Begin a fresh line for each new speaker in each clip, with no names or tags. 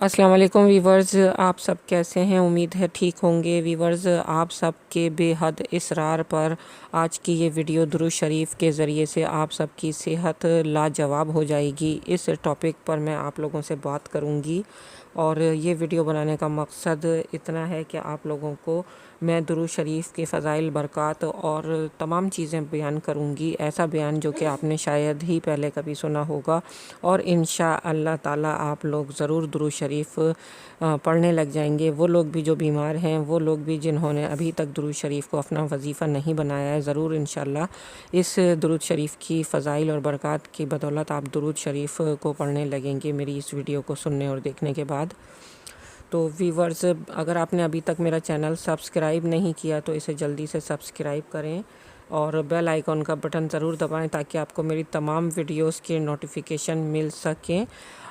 السلام علیکم ویورز، آپ سب کیسے ہیں؟ امید ہے ٹھیک ہوں گے۔ ویورز، آپ سب کے بے حد اصرار پر آج کی یہ ویڈیو درود شریف کے ذریعے سے آپ سب کی صحت لاجواب ہو جائے گی۔ اس ٹاپک پر میں آپ لوگوں سے بات کروں گی اور یہ ویڈیو بنانے کا مقصد اتنا ہے کہ آپ لوگوں کو میں درود شریف کے فضائل، برکات اور تمام چیزیں بیان کروں گی، ایسا بیان جو کہ آپ نے شاید ہی پہلے کبھی سنا ہوگا، اور انشاء اللہ تعالیٰ آپ لوگ ضرور درود شریف پڑھنے لگ جائیں گے۔ وہ لوگ بھی جو بیمار ہیں، وہ لوگ بھی جنہوں نے ابھی تک درود شریف کو اپنا وظیفہ نہیں بنایا ہے، ضرور انشاءاللہ اس درود شریف کی فضائل اور برکات کی بدولت آپ درود شریف کو پڑھنے لگیں گے میری اس ویڈیو کو سننے اور دیکھنے کے بعد۔ تو ویورز، اگر آپ نے ابھی تک میرا چینل سبسکرائب نہیں کیا تو اسے جلدی سے سبسکرائب کریں اور بیل آئیکن کا بٹن ضرور دبائیں تاکہ آپ کو میری تمام ویڈیوز کے نوٹیفیکیشن مل سکیں۔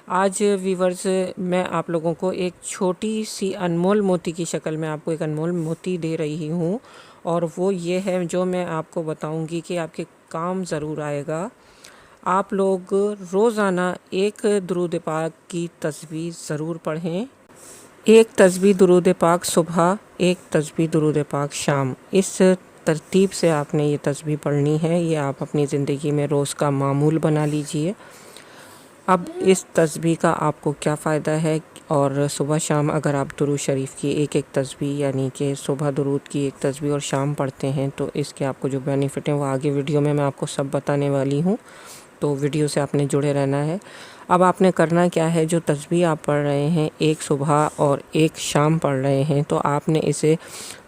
آج ویورز میں آپ لوگوں کو ایک چھوٹی سی انمول موتی کی شکل میں آپ کو ایک انمول موتی دے رہی ہوں، اور وہ یہ ہے جو میں آپ کو بتاؤں گی کہ آپ کے کام ضرور آئے گا۔ آپ لوگ روزانہ ایک درود پاک کی تسبیح ضرور پڑھیں، ایک تسبیح درود پاک صبح، ایک تسبیح درود پاک شام۔ اس ترتیب سے آپ نے یہ تسبیح پڑھنی ہے، یہ آپ اپنی زندگی میں روز کا معمول بنا لیجئے۔ اب اس تسبیح کا آپ کو کیا فائدہ ہے، اور صبح شام اگر آپ درود شریف کی ایک ایک تسبیح، یعنی کہ صبح درود کی ایک تسبیح اور شام پڑھتے ہیں تو اس کے آپ کو جو بینیفٹ ہیں وہ آگے ویڈیو میں آپ کو سب بتانے والی ہوں، تو ویڈیو سے آپ نے جڑے رہنا ہے۔ اب آپ نے کرنا کیا ہے، جو تسبیح آپ پڑھ رہے ہیں، ایک صبح اور ایک شام پڑھ رہے ہیں، تو آپ نے اسے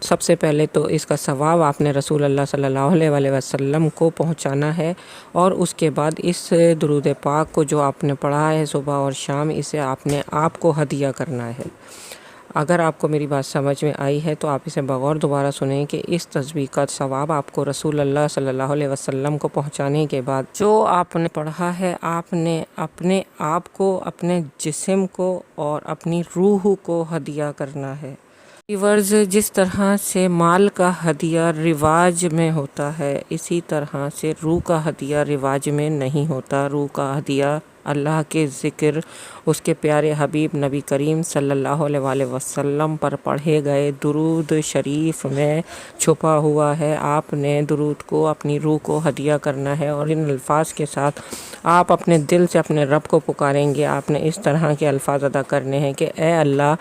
سب سے پہلے تو اس کا ثواب آپ نے رسول اللہ صلی اللہ علیہ وسلم کو پہنچانا ہے، اور اس کے بعد اس درود پاک کو جو آپ نے پڑھا ہے صبح اور شام، اسے آپ نے آپ کو ہدیہ کرنا ہے۔ اگر آپ کو میری بات سمجھ میں آئی ہے تو آپ اسے بغور دوبارہ سنیں کہ اس تسبیح کا ثواب آپ کو رسول اللہ صلی اللہ علیہ وسلم کو پہنچانے کے بعد جو آپ نے پڑھا ہے، آپ نے اپنے آپ کو، اپنے جسم کو اور اپنی روح کو ہدیہ کرنا ہے۔ ویورز، جس طرح سے مال کا ہدیہ رواج میں ہوتا ہے، اسی طرح سے روح کا ہدیہ رواج میں نہیں ہوتا۔ روح کا ہدیہ اللہ کے ذکر، اس کے پیارے حبیب نبی کریم صلی اللہ علیہ وسلم پر پڑھے گئے درود شریف میں چھپا ہوا ہے۔ آپ نے درود کو، اپنی روح کو ہدیہ کرنا ہے، اور ان الفاظ کے ساتھ آپ اپنے دل سے اپنے رب کو پکاریں گے۔ آپ نے اس طرح کے الفاظ ادا کرنے ہیں کہ اے اللہ،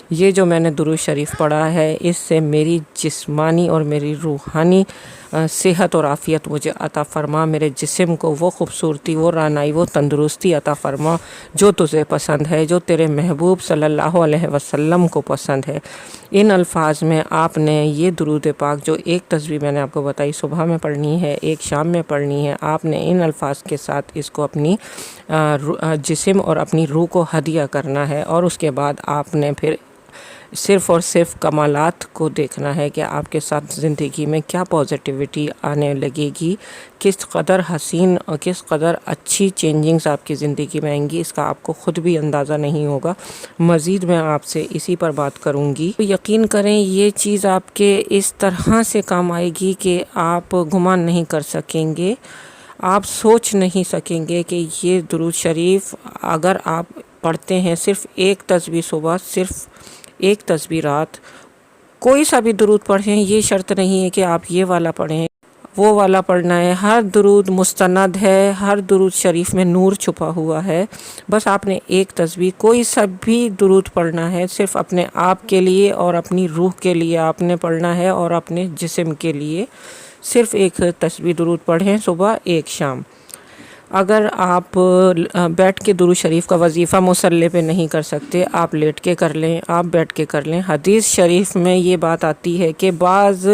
یہ جو میں نے درود شریف پڑھا ہے، اس سے میری جسمانی اور میری روحانی صحت اور عافیت مجھے عطا فرما، میرے جسم کو وہ خوبصورتی، وہ رعنائی، وہ تندرستی عطا فرما جو تجھے پسند ہے، جو تیرے محبوب صلی اللہ علیہ وسلم کو پسند ہے۔ ان الفاظ میں آپ نے یہ درود پاک جو ایک تسبیح میں نے آپ کو بتائی صبح میں پڑھنی ہے، ایک شام میں پڑھنی ہے، آپ نے ان الفاظ کے ساتھ اس کو اپنی جسم اور اپنی روح کو ہدیہ کرنا ہے، اور اس کے بعد آپ نے پھر صرف اور صرف کمالات کو دیکھنا ہے کہ آپ کے ساتھ زندگی میں کیا پازیٹیوٹی آنے لگے گی، کس قدر حسین اور کس قدر اچھی چینجنگز آپ کی زندگی میں آئیں گی، اس کا آپ کو خود بھی اندازہ نہیں ہوگا۔ مزید میں آپ سے اسی پر بات کروں گی۔ یقین کریں، یہ چیز آپ کے اس طرح سے کام آئے گی کہ آپ گمان نہیں کر سکیں گے، آپ سوچ نہیں سکیں گے کہ یہ درود شریف اگر آپ پڑھتے ہیں، صرف ایک تسبیح صبح، صرف ایک تسبیح رات، کوئی سا بھی درود پڑھیں، یہ شرط نہیں ہے کہ آپ یہ والا پڑھیں، وہ والا پڑھنا ہے۔ ہر درود مستند ہے، ہر درود شریف میں نور چھپا ہوا ہے۔ بس آپ نے ایک تسبیح، کوئی سا بھی درود پڑھنا ہے، صرف اپنے آپ کے لیے اور اپنی روح کے لیے آپ نے پڑھنا ہے، اور اپنے جسم کے لیے صرف ایک تسبیح درود پڑھیں صبح، ایک شام۔ اگر آپ بیٹھ کے درود شریف کا وظیفہ مصلی پہ نہیں کر سکتے، آپ لیٹ کے کر لیں، آپ بیٹھ کے کر لیں۔ حدیث شریف میں یہ بات آتی ہے کہ بعض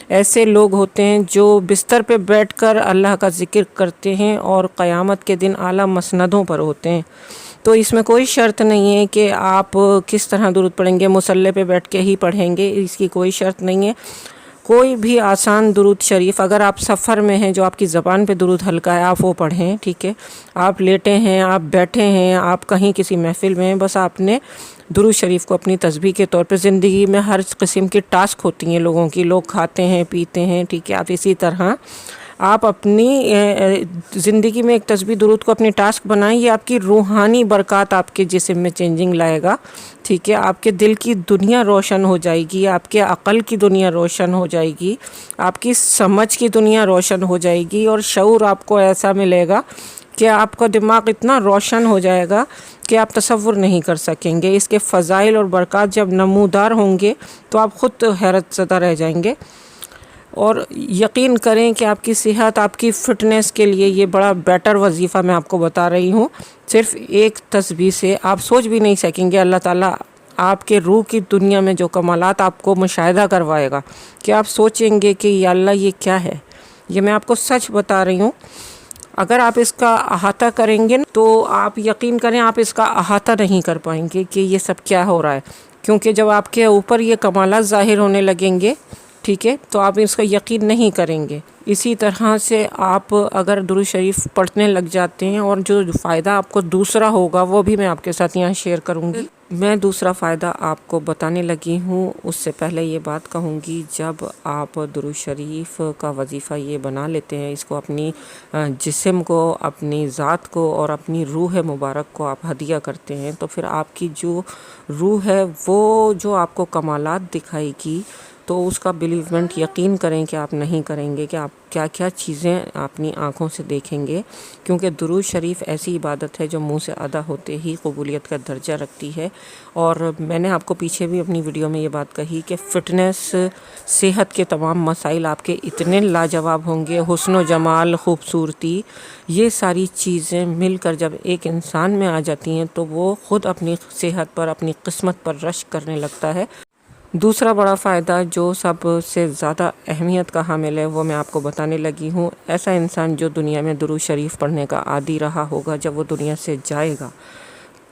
ایسے لوگ ہوتے ہیں جو بستر پہ بیٹھ کر اللہ کا ذکر کرتے ہیں اور قیامت کے دن اعلیٰ مسندوں پر ہوتے ہیں۔ تو اس میں کوئی شرط نہیں ہے کہ آپ کس طرح درود پڑھیں گے، مصلی پہ بیٹھ کے ہی پڑھیں گے، اس کی کوئی شرط نہیں ہے۔ کوئی بھی آسان درود شریف، اگر آپ سفر میں ہیں، جو آپ کی زبان پہ درود ہلکا ہے، آپ وہ پڑھیں، ٹھیک ہے۔ آپ لیٹے ہیں، آپ بیٹھے ہیں، آپ کہیں کسی محفل میں ہیں، بس آپ نے درود شریف کو اپنی تسبیح کے طور پہ، زندگی میں ہر قسم کی ٹاسک ہوتی ہیں لوگوں کی، لوگ کھاتے ہیں، پیتے ہیں، ٹھیک ہے، آپ اسی طرح آپ اپنی زندگی میں ایک تسبیح درود کو اپنی ٹاسک بنائیں. یہ آپ کی روحانی برکات آپ کے جسم میں چینجنگ لائے گا. ٹھیک ہے، آپ کے دل کی دنیا روشن ہو جائے گی، آپ کے عقل کی دنیا روشن ہو جائے گی، آپ کی سمجھ کی دنیا روشن ہو جائے گی، اور شعور آپ کو ایسا ملے گا کہ آپ کا دماغ اتنا روشن ہو جائے گا کہ آپ تصور نہیں کر سکیں گے. اس کے فضائل اور برکات جب نمودار ہوں گے تو آپ خود حیرت زدہ رہ جائیں گے. اور یقین کریں کہ آپ کی صحت، آپ کی فٹنس کے لیے یہ بڑا بیٹر وظیفہ میں آپ کو بتا رہی ہوں. صرف ایک تسبیح سے آپ سوچ بھی نہیں سکیں گے اللہ تعالیٰ آپ کے روح کی دنیا میں جو کمالات آپ کو مشاہدہ کروائے گا کہ آپ سوچیں گے کہ یا اللہ یہ کیا ہے. یہ میں آپ کو سچ بتا رہی ہوں. اگر آپ اس کا احاطہ کریں گے تو آپ یقین کریں آپ اس کا احاطہ نہیں کر پائیں گے کہ یہ سب کیا ہو رہا ہے. کیونکہ جب آپ کے اوپر یہ کمالات ظاہر ہونے لگیں گے، ٹھیک ہے، تو آپ اس کا یقین نہیں کریں گے. اسی طرح سے آپ اگر درود شریف پڑھنے لگ جاتے ہیں، اور جو فائدہ آپ کو دوسرا ہوگا وہ بھی میں آپ کے ساتھ یہاں شیئر کروں گی. میں دوسرا فائدہ آپ کو بتانے لگی ہوں. اس سے پہلے یہ بات کہوں گی، جب آپ درود شریف کا وظیفہ یہ بنا لیتے ہیں، اس کو اپنی جسم کو، اپنی ذات کو اور اپنی روح مبارک کو آپ ہدیہ کرتے ہیں، تو پھر آپ کی جو روح ہے وہ جو آپ کو کمالات دکھائے گی، تو اس کا بلیومنٹ یقین کریں کہ آپ نہیں کریں گے کہ آپ کیا کیا چیزیں اپنی آنکھوں سے دیکھیں گے. کیونکہ درود شریف ایسی عبادت ہے جو منہ سے ادا ہوتے ہی قبولیت کا درجہ رکھتی ہے. اور میں نے آپ کو پیچھے بھی اپنی ویڈیو میں یہ بات کہی کہ فٹنس، صحت کے تمام مسائل آپ کے اتنے لاجواب ہوں گے. حسن و جمال، خوبصورتی، یہ ساری چیزیں مل کر جب ایک انسان میں آ جاتی ہیں تو وہ خود اپنی صحت پر، اپنی قسمت پر رشک کرنے لگتا ہے. دوسرا بڑا فائدہ جو سب سے زیادہ اہمیت کا حامل ہے وہ میں آپ کو بتانے لگی ہوں. ایسا انسان جو دنیا میں درود شریف پڑھنے کا عادی رہا ہوگا، جب وہ دنیا سے جائے گا،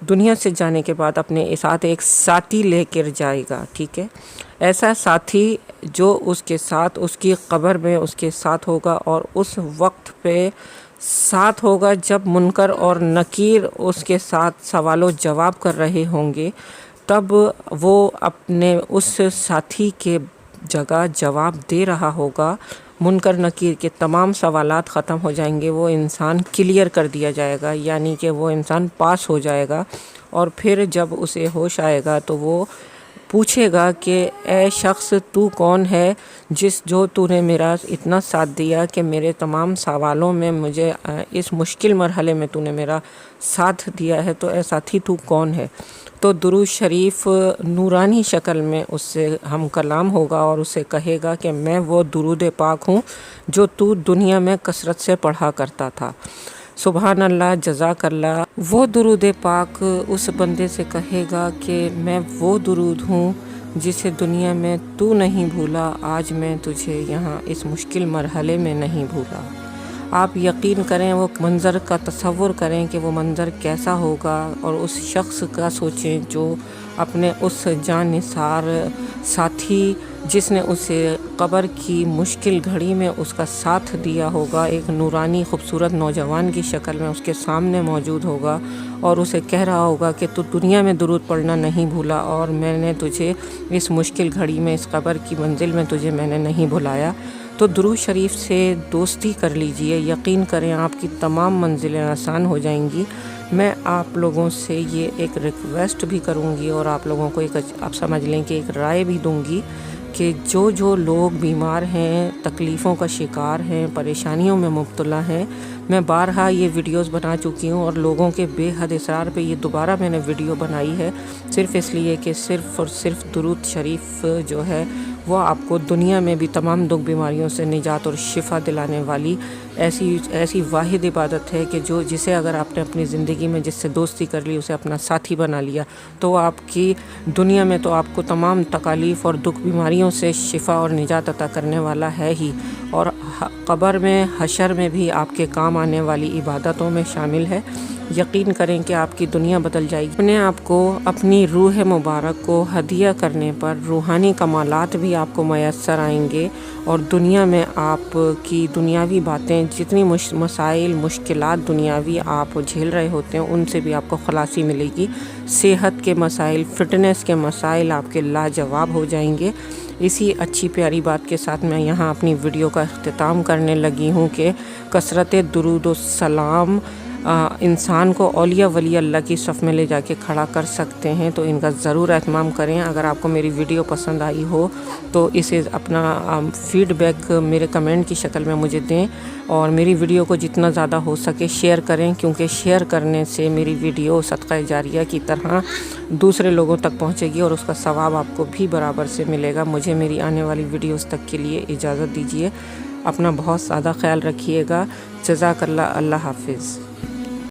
دنیا سے جانے کے بعد اپنے ساتھ ایک ساتھی لے کر جائے گا. ٹھیک ہے، ایسا ساتھی جو اس کے ساتھ اس کی قبر میں اس کے ساتھ ہوگا، اور اس وقت پہ ساتھ ہوگا جب منکر اور نکیر اس کے ساتھ سوال و جواب کر رہے ہوں گے. تب وہ اپنے اس ساتھی کے جگہ جواب دے رہا ہوگا. منکر نکیر کے تمام سوالات ختم ہو جائیں گے، وہ انسان کلیئر کر دیا جائے گا، یعنی کہ وہ انسان پاس ہو جائے گا. اور پھر جب اسے ہوش آئے گا تو وہ پوچھے گا کہ اے شخص تو کون ہے جو تو نے میرا اتنا ساتھ دیا کہ میرے تمام سوالوں میں مجھے اس مشکل مرحلے میں تو نے میرا ساتھ دیا ہے، تو اے ساتھی تو کون ہے. تو درود شریف نورانی شکل میں اس سے ہم کلام ہوگا اور اسے کہے گا کہ میں وہ درود پاک ہوں جو تو دنیا میں کثرت سے پڑھا کرتا تھا. سبحان اللہ، جزاک اللہ. وہ درود پاک اس بندے سے کہے گا کہ میں وہ درود ہوں جسے دنیا میں تو نہیں بھولا، آج میں تجھے یہاں اس مشکل مرحلے میں نہیں بھولا. آپ یقین کریں، وہ منظر کا تصور کریں کہ وہ منظر کیسا ہوگا، اور اس شخص کا سوچیں جو اپنے اس جان نثار ساتھی جس نے اسے قبر کی مشکل گھڑی میں اس کا ساتھ دیا ہوگا، ایک نورانی خوبصورت نوجوان کی شکل میں اس کے سامنے موجود ہوگا اور اسے کہہ رہا ہوگا کہ تو دنیا میں درود پڑھنا نہیں بھولا، اور میں نے تجھے اس مشکل گھڑی میں، اس قبر کی منزل میں تجھے میں نے نہیں بھلایا. تو درود شریف سے دوستی کر لیجئے. یقین کریں آپ کی تمام منزلیں آسان ہو جائیں گی. میں آپ لوگوں سے یہ ایک ریکویسٹ بھی کروں گی، اور آپ لوگوں کو ایک، آپ سمجھ لیں کہ ایک رائے بھی دوں گی کہ جو لوگ بیمار ہیں، تکلیفوں کا شکار ہیں، پریشانیوں میں مبتلا ہیں، میں بارہا یہ ویڈیوز بنا چکی ہوں، اور لوگوں کے بے حد اصرار پہ یہ دوبارہ میں نے ویڈیو بنائی ہے، صرف اس لیے کہ صرف اور صرف درود شریف جو ہے وہ آپ کو دنیا میں بھی تمام دکھ بیماریوں سے نجات اور شفا دلانے والی ایسی واحد عبادت ہے کہ جسے اگر آپ نے اپنی زندگی میں جس سے دوستی کر لی، اسے اپنا ساتھی بنا لیا، تو آپ کی دنیا میں تو آپ کو تمام تکالیف اور دکھ بیماریوں سے شفا اور نجات عطا کرنے والا ہے ہی، اور قبر میں، حشر میں بھی آپ کے کام آنے والی عبادتوں میں شامل ہے. یقین کریں کہ آپ کی دنیا بدل جائے گی۔ اپنے آپ کو اپنی روح مبارک کو ہدیہ کرنے پر روحانی کمالات بھی آپ کو میسر آئیں گے، اور دنیا میں آپ کی دنیاوی باتیں جتنی مسائل مشکلات دنیاوی آپ جھیل رہے ہوتے ہیں ان سے بھی آپ کو خلاصی ملے گی۔ صحت کے مسائل، فٹنس کے مسائل آپ کے لاجواب ہو جائیں گے۔ اسی اچھی پیاری بات کے ساتھ میں یہاں اپنی ویڈیو کا اختتام کرنے لگی ہوں کہ کثرت درود و سلام انسان کو اولیاء ولی اللہ کی صف میں لے جا کے کھڑا کر سکتے ہیں، تو ان کا ضرور اہتمام کریں۔ اگر آپ کو میری ویڈیو پسند آئی ہو تو اسے اپنا فیڈ بیک میرے کمنٹ کی شکل میں مجھے دیں، اور میری ویڈیو کو جتنا زیادہ ہو سکے شیئر کریں، کیونکہ شیئر کرنے سے میری ویڈیو صدقہ جاریہ کی طرح دوسرے لوگوں تک پہنچے گی اور اس کا ثواب آپ کو بھی برابر سے ملے گا۔ مجھے میری آنے والی ویڈیوز تک کے لیے اجازت دیجیے۔ اپنا بہت زیادہ خیال رکھیے گا۔ جزاک اللہ۔ اللہ حافظ۔